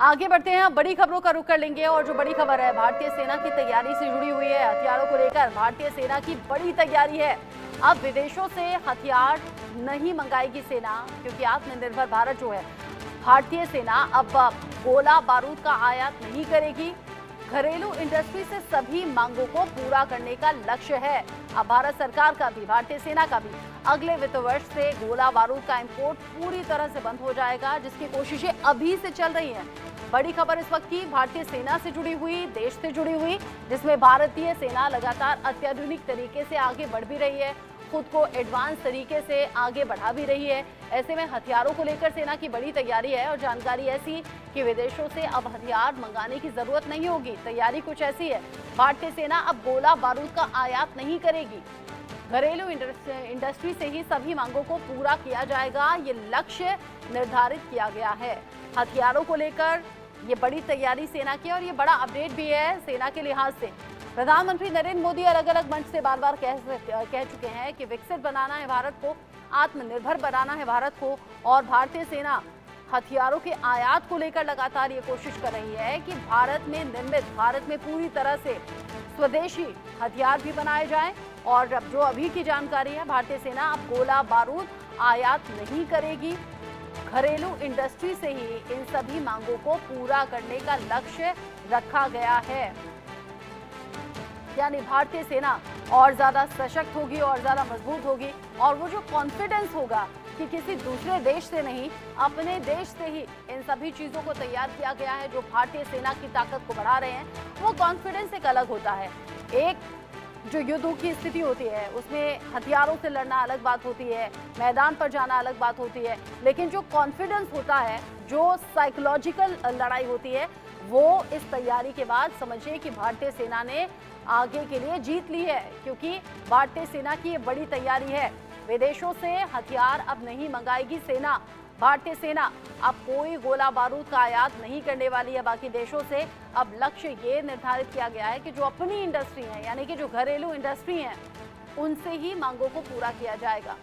आगे बढ़ते हैं, बड़ी खबरों का रुख कर लेंगे और जो बड़ी खबर है भारतीय सेना की तैयारी से जुड़ी हुई है। हथियारों को लेकर भारतीय सेना की बड़ी तैयारी है। अब विदेशों से हथियार नहीं मंगाएगी सेना, क्योंकि आत्मनिर्भर भारत जो है, भारतीय सेना अब गोला बारूद का आयात नहीं करेगी। घरेलू इंडस्ट्री से सभी मांगों को पूरा करने का लक्ष्य है। अब भारत सरकार का भी, भारतीय सेना का भी अगले वित्त वर्ष से गोला बारूद का इंपोर्ट पूरी तरह से बंद हो जाएगा, जिसकी कोशिशें अभी से चल रही हैं। बड़ी खबर इस वक्त की भारतीय सेना से जुड़ी हुई, देश से जुड़ी हुई, जिसमें भारतीय सेना लगातार अत्याधुनिक तरीके से आगे बढ़ भी रही है, खुद को एडवांस तरीके से आगे बढ़ा भी रही है। ऐसे में हथियारों को लेकर सेना की बड़ी तैयारी है और जानकारी ऐसी कि विदेशों से अब हथियार मंगाने की जरूरत नहीं होगी। तैयारी कुछ ऐसी है, भारतीय सेना अब गोला बारूद का आयात नहीं करेगी। घरेलू इंडस्ट्री से ही सभी मांगों को पूरा किया जाएगा, ये लक्ष्य निर्धारित किया गया है। हथियारों को लेकर ये बड़ी तैयारी सेना की, और ये बड़ा अपडेट भी है सेना के लिहाज से। प्रधानमंत्री नरेंद्र मोदी अलग अलग मंच से बार बार कह चुके हैं कि विकसित बनाना है भारत को, आत्मनिर्भर बनाना है भारत को, और भारतीय सेना हथियारों के आयात को लेकर लगातार ये कोशिश कर रही है कि भारत में निर्मित, भारत में पूरी तरह से स्वदेशी हथियार भी बनाए जाएं। और अब जो अभी की जानकारी है, भारतीय सेना अब गोला बारूद आयात नहीं करेगी। घरेलू इंडस्ट्री से ही इन सभी मांगों को पूरा करने का लक्ष्य रखा गया है। यानी भारतीय सेना और ज्यादा सशक्त होगी और ज्यादा मजबूत होगी, और वो जो कॉन्फिडेंस होगा कि किसी दूसरे देश से नहीं, अपने देश से ही इन सभी चीजों को तैयार किया गया है, जो भारतीय सेना की ताकत को बढ़ा रहे हैं, वो कॉन्फिडेंस एक अलग होता है। एक जो युद्धों की स्थिति होती है उसमें हथियारों से लड़ना अलग बात होती है, मैदान पर जाना अलग बात होती है, लेकिन जो कॉन्फिडेंस होता है, जो साइकोलॉजिकल लड़ाई होती है, वो इस तैयारी के बाद समझिए कि भारतीय सेना ने आगे के लिए जीत ली है, क्योंकि भारतीय सेना की ये बड़ी तैयारी है। विदेशों से हथियार अब नहीं मंगाएगी सेना। भारतीय सेना अब कोई गोला बारूद का आयात नहीं करने वाली है बाकी देशों से। अब लक्ष्य ये निर्धारित किया गया है कि जो अपनी इंडस्ट्री है, यानी कि जो घरेलू इंडस्ट्री है, उनसे ही मांगों को पूरा किया जाएगा।